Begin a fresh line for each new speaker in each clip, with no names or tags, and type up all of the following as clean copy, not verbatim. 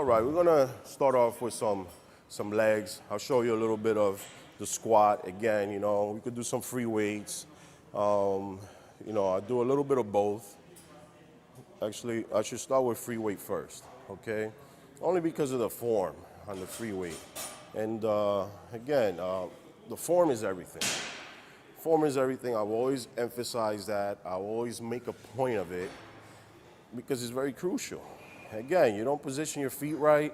All right, we're gonna start off with some legs. I'll show you a little bit of the squat. Again, we could do some free weights. I do a little bit of both. Actually, I should start with free weight first, okay? Only because of the form on the free weight. And again, the form is everything. Form is everything. I've always emphasized that. I always make a point of it because it's very crucial. Again, you don't position your feet right,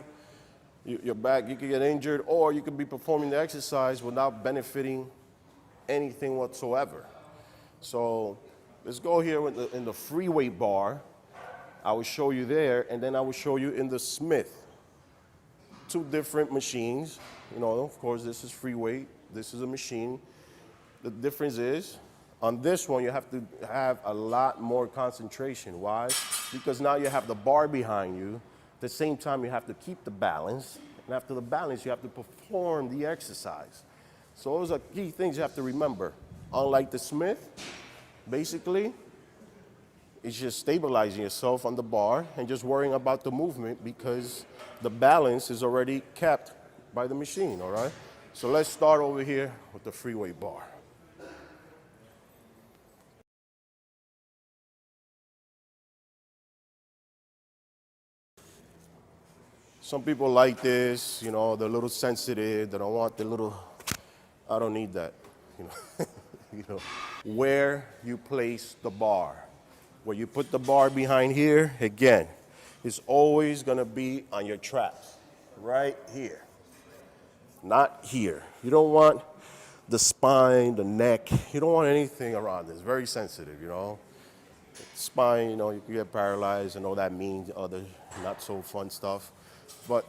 your back, you could get injured, or you could be performing the exercise without benefiting anything whatsoever. So let's go here in the free weight bar. I will show you there, and then I will show you in the Smith. Two different machines. Of course, this is free weight. This is a machine. The difference is, on this one, you have to have a lot more concentration. Why? Because now you have the bar behind you. At the same time, you have to keep the balance. And after the balance, you have to perform the exercise. So those are key things you have to remember. Unlike the Smith, basically, it's just stabilizing yourself on the bar and just worrying about the movement because the balance is already kept by the machine, all right? So let's start over here with the free weight bar. Some people like this, they're a little sensitive, they don't want the little, I don't need that, Where you place the bar. Where you put the bar behind here, again, it's always gonna be on your traps, right here, not here. You don't want the spine, the neck, you don't want anything around this, very sensitive, Spine, you can get paralyzed and all that means other not so fun stuff. But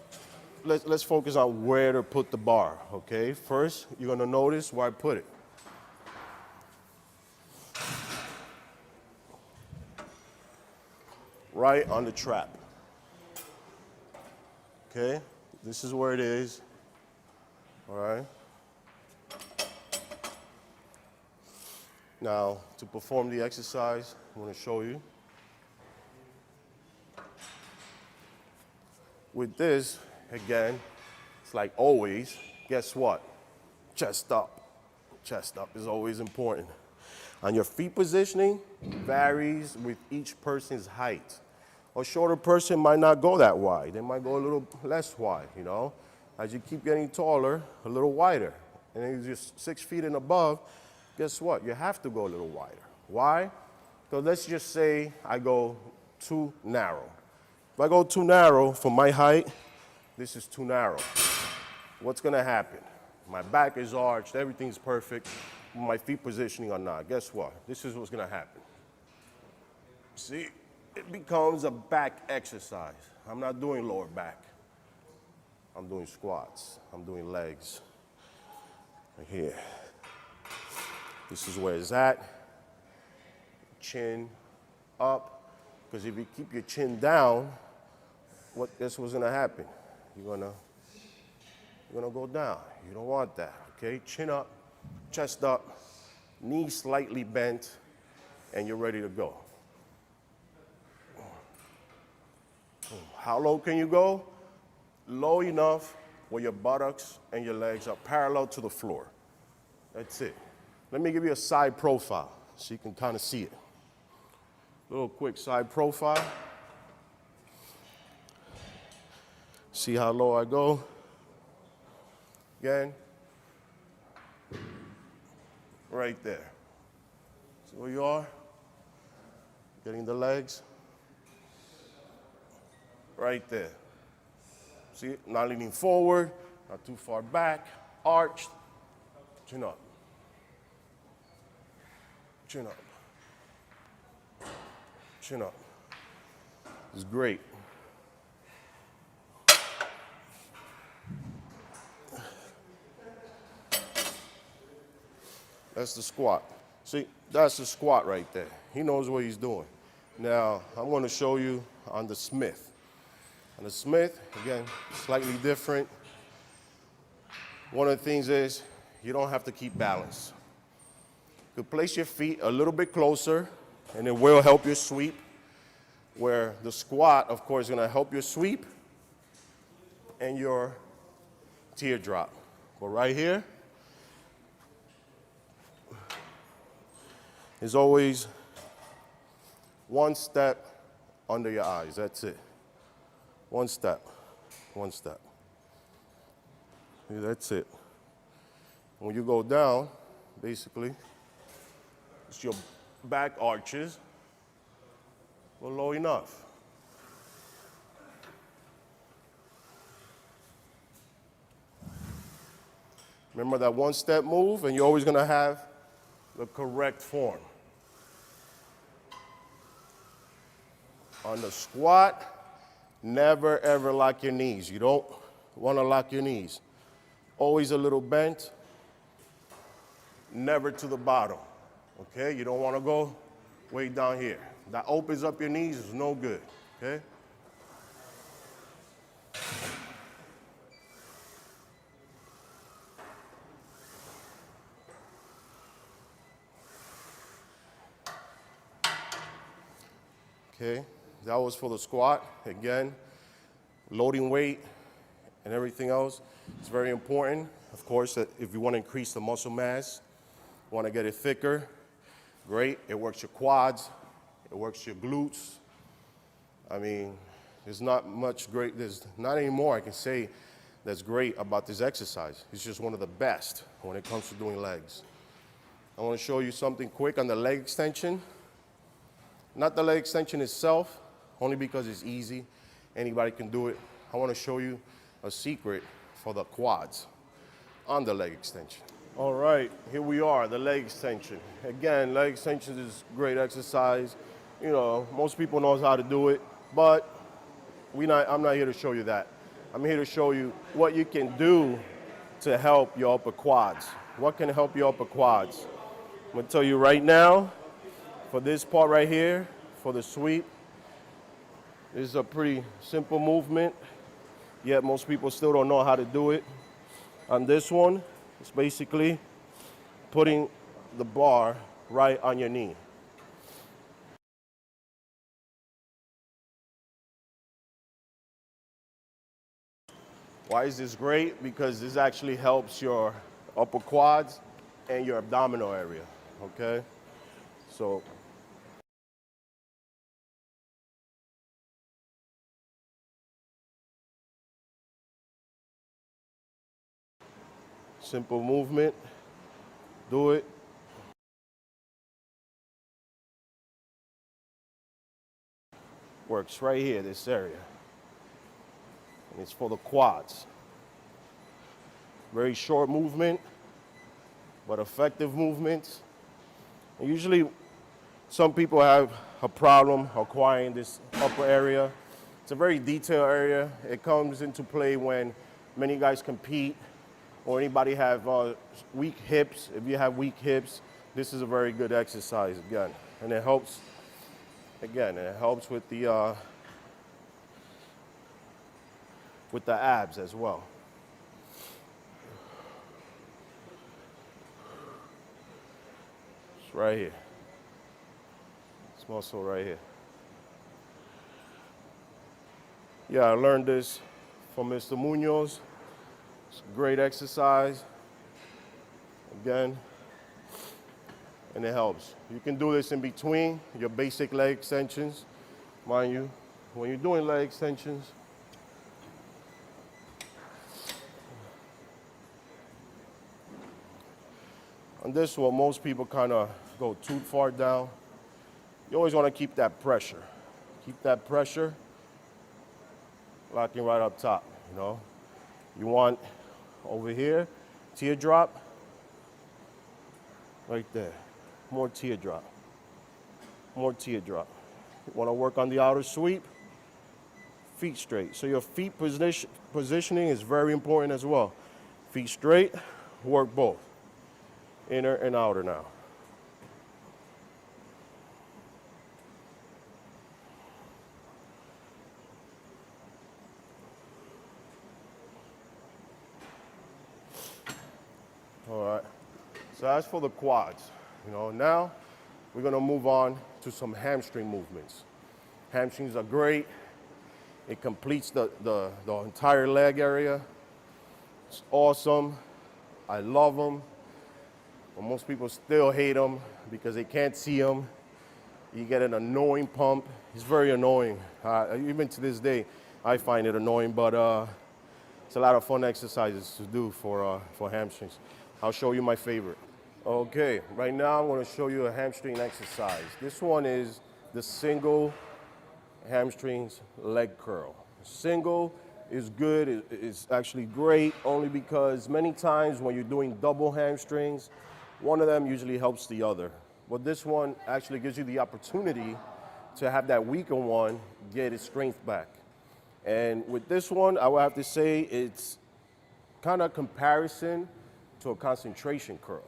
let's focus on where to put the bar, okay? First, you're gonna notice where I put it. Right on the trap. Okay? This is where it is. All right? Now, to perform the exercise, I'm gonna show you. With this, again, it's like always, guess what? Chest up. Chest up is always important. And your feet positioning varies with each person's height. A shorter person might not go that wide. They might go a little less wide, As you keep getting taller, a little wider. And then you're just 6 feet and above, guess what? You have to go a little wider. Why? Because let's just say I go too narrow. If I go too narrow for my height, this is too narrow. What's gonna happen? My back is arched, everything's perfect, my feet positioning are not. Guess what? This is what's gonna happen. See, it becomes a back exercise. I'm not doing lower back. I'm doing squats, I'm doing legs. Right here. This is where it's at. Chin up. Because if you keep your chin down, guess what's gonna happen? You're gonna go down. You don't want that, okay? Chin up, chest up, knees slightly bent, and you're ready to go. How low can you go? Low enough where your buttocks and your legs are parallel to the floor. That's it. Let me give you a side profile so you can kind of see it. Little quick side profile. See how low I go? Again. Right there. See where you are? Getting the legs. Right there. See, not leaning forward, not too far back, arched, chin up. Chin up. Chin up. It's great. That's the squat. See, that's the squat right there. He knows what he's doing. Now, I'm going to show you on the Smith. On the Smith, again, slightly different. One of the things is you don't have to keep balance. You can place your feet a little bit closer, and it will help your sweep. Where the squat, of course, is going to help your sweep, and your teardrop. But right here is always one step under your eyes. That's it. One step, one step. Yeah, that's it. When you go down, basically, it's your back arches well, low enough. Remember that one step move, and you're always gonna have the correct form. On the squat, never ever lock your knees. You don't wanna lock your knees. Always a little bent, never to the bottom, okay? You don't wanna go way down here. That opens up your knees, is no good, okay? Okay, that was for the squat. Again, loading weight and everything else is very important. Of course, if you want to increase the muscle mass, want to get it thicker, great. It works your quads, it works your glutes. I mean, there's not much great, there's not any more I can say that's great about this exercise. It's just one of the best when it comes to doing legs. I want to show you something quick on the leg extension. Not the leg extension itself, only because it's easy. Anybody can do it. I want to show you a secret for the quads on the leg extension. All right, here we are, the leg extension. Again, leg extension is great exercise. You know, most people know how to do it, but I'm not here to show you that. I'm here to show you what you can do to help your upper quads. What can help your upper quads? I'm gonna tell you right now, for this part right here, for the sweep, this is a pretty simple movement, yet most people still don't know how to do it. On this one, it's basically putting the bar right on your knee. Why is this great? Because this actually helps your upper quads and your abdominal area, okay? So, simple movement, do it. Works right here, this area. And it's for the quads. Very short movement, but effective movements. And usually, some people have a problem acquiring this upper area. It's a very detailed area. It comes into play when many guys compete or anybody have weak hips. If you have weak hips, this is a very good exercise again. And it helps, again, it helps with the abs as well. It's right here. This muscle right here. Yeah, I learned this from Mr. Munoz. It's a great exercise. Again, and it helps. You can do this in between your basic leg extensions. Mind you, when you're doing leg extensions, on this one, most people kind of go too far down. You always want to keep that pressure. Keep that pressure locking right up top, you know. You want over here, teardrop, right there. More teardrop, more teardrop. You want to work on the outer sweep, feet straight. So your feet positioning is very important as well. Feet straight, work both, inner and outer now. All right, so that's for the quads. You know, now we're gonna move on to some hamstring movements. Hamstrings are great It completes the entire leg area. It's awesome. I love them. But most people still hate them because they can't see them. You get an annoying pump. It's very annoying. Even to this day, I find it annoying, but it's a lot of fun exercises to do for hamstrings. I'll show you my favorite. Okay, right now I'm going to show you a hamstring exercise. This one is the single hamstrings leg curl. Single is good, it's actually great only because many times when you're doing double hamstrings, one of them usually helps the other. But this one actually gives you the opportunity to have that weaker one get its strength back. And with this one, I would have to say it's kind of comparison to a concentration curl.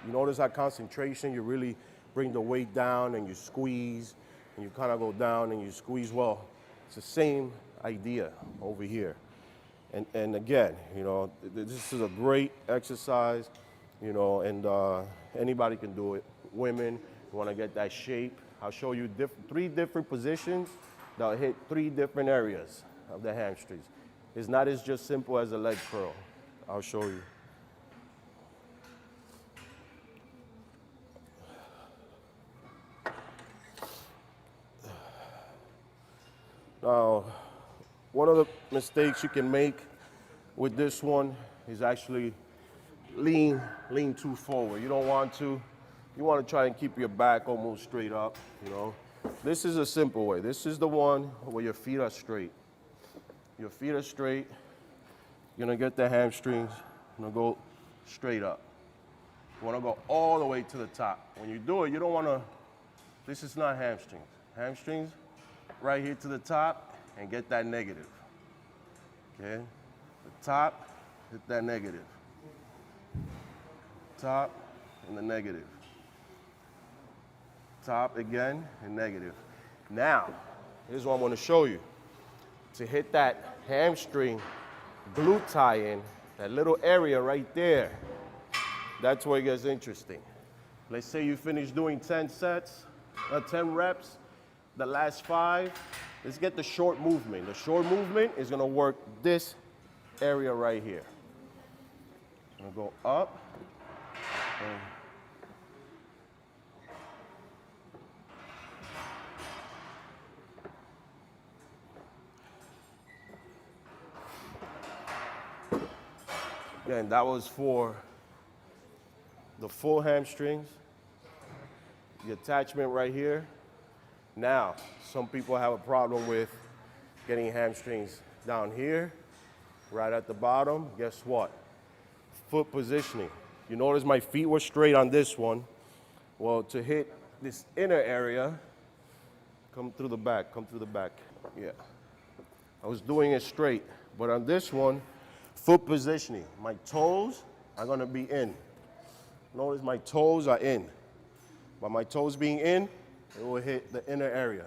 You notice that concentration, you really bring the weight down and you squeeze, and you kind of go down and you squeeze. Well, it's the same idea over here. And again, you know, this is a great exercise, you know, and anybody can do it. Women, you want to get that shape. I'll show you 3 different positions that'll hit 3 different areas of the hamstrings. It's not as just simple as a leg curl. I'll show you. Now, one of the mistakes you can make with this one is actually lean too forward. You don't want to. You want to try and keep your back almost straight up, you know. This is a simple way. This is the one where your feet are straight. Your feet are straight. You're going to get the hamstrings. You're going to go straight up. You want to go all the way to the top. When you do it, you don't want to, this is not hamstrings. Hamstrings, right here to the top, and get that negative. Okay? The top, hit that negative. Top, and the negative. Top again, and negative. Now, here's what I'm going to show you. To hit that hamstring glute tie-in, that little area right there, that's where it gets interesting. Let's say you finish doing 10 reps, the last 5, let's get the short movement. The short movement is going to work this area right here. I'm going to go up, and again, that was for the full hamstrings, the attachment right here. Now, some people have a problem with getting hamstrings down here, right at the bottom. Guess what? Foot positioning. You notice my feet were straight on this one. Well, to hit this inner area, come through the back, Yeah. I was doing it straight, but on this one, foot positioning. My toes are gonna be in. Notice my toes are in. By my toes being in, it will hit the inner area.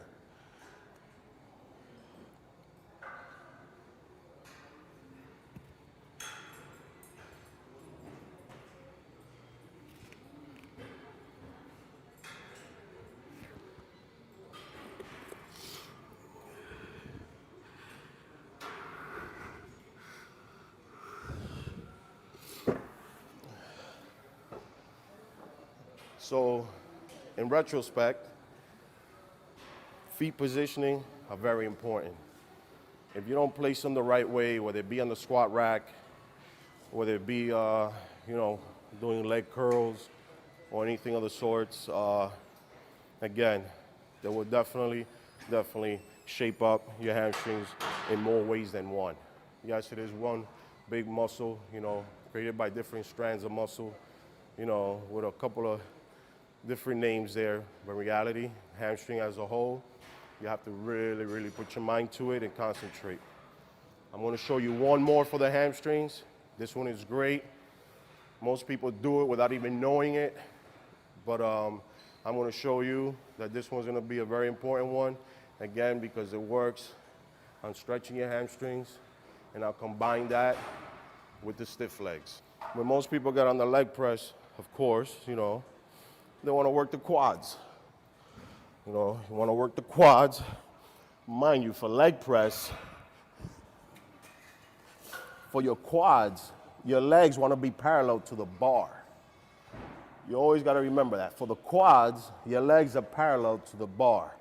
So, in retrospect, feet positioning are very important. If you don't place them the right way, whether it be on the squat rack, whether it be, doing leg curls or anything of the sorts, again, that will definitely shape up your hamstrings in more ways than one. Yes, it is one big muscle, created by different strands of muscle, with a couple of different names there, but in reality, hamstring as a whole, you have to really put your mind to it and concentrate. I'm going to show you one more for the hamstrings. This one is great. Most people do it without even knowing it, but I'm going to show you that this one's going to be a very important one, again, because it works on stretching your hamstrings, and I'll combine that with the stiff legs. When most people get on the leg press, of course, they want to work the quads. You want to work the quads. Mind you, for leg press, For your quads, your legs want to be parallel to the bar. You always got to remember that. For the quads, your legs are parallel to the bar.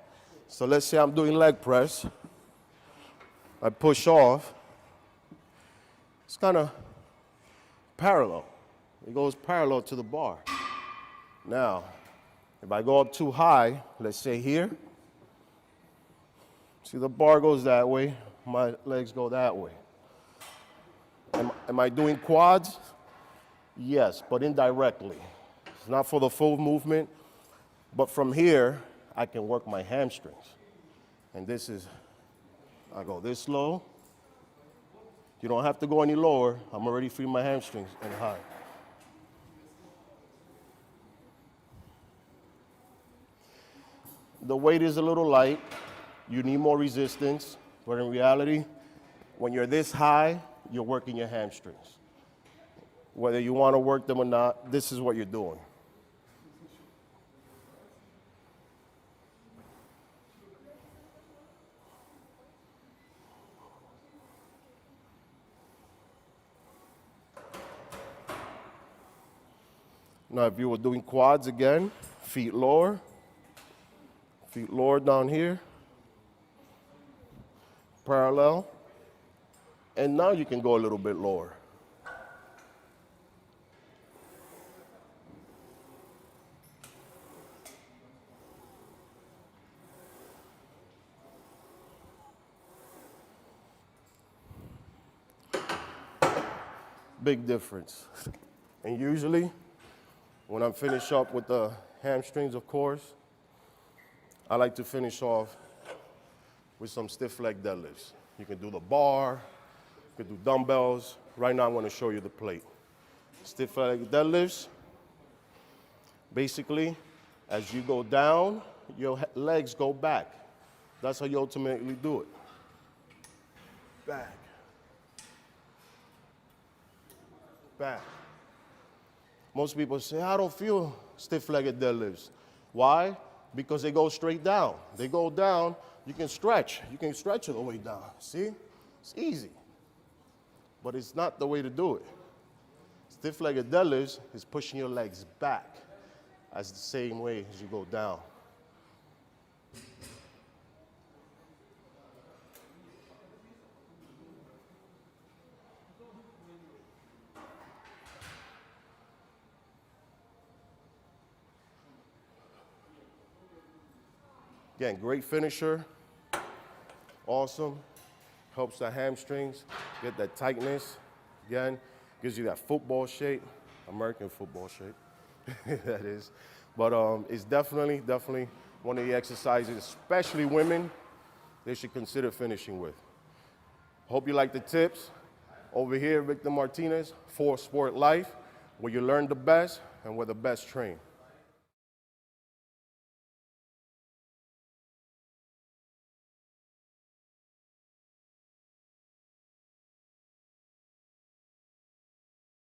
So let's say I'm doing leg press. I push off. It's kind of parallel. It goes parallel to the bar. Now, if I go up too high, let's say here, see the bar goes that way, my legs go that way. Am I doing quads? Yes, but indirectly. It's not for the full movement, but from here, I can work my hamstrings. And this is, I go this low. You don't have to go any lower. I'm already freeing my hamstrings and high. The weight is a little light. You need more resistance, but in reality, when you're this high, you're working your hamstrings. Whether you want to work them or not, this is what you're doing. Now, if you were doing quads again, feet lower down here, parallel, and now you can go a little bit lower. Big difference. And usually, when I'm finished up with the hamstrings, of course, I like to finish off with some stiff leg deadlifts. You can do the bar, you can do dumbbells. Right now I'm going to show you the plate. Stiff leg deadlifts, basically, as you go down, your legs go back. That's how you ultimately do it. Back. Back. Most people say, I don't feel stiff-legged deadlifts. Why? Because they go straight down. They go down, you can stretch. You can stretch it all the way down. See? It's easy. But it's not the way to do it. Stiff-legged deadlifts is pushing your legs back as the same way as you go down. Again, great finisher, awesome, helps the hamstrings, get that tightness. Again, gives you that football shape, American football shape, that is. But it's definitely one of the exercises, especially women, they should consider finishing with. Hope you like the tips. Over here, Victor Martinez, for Sport Life, where you learn the best and where the best train.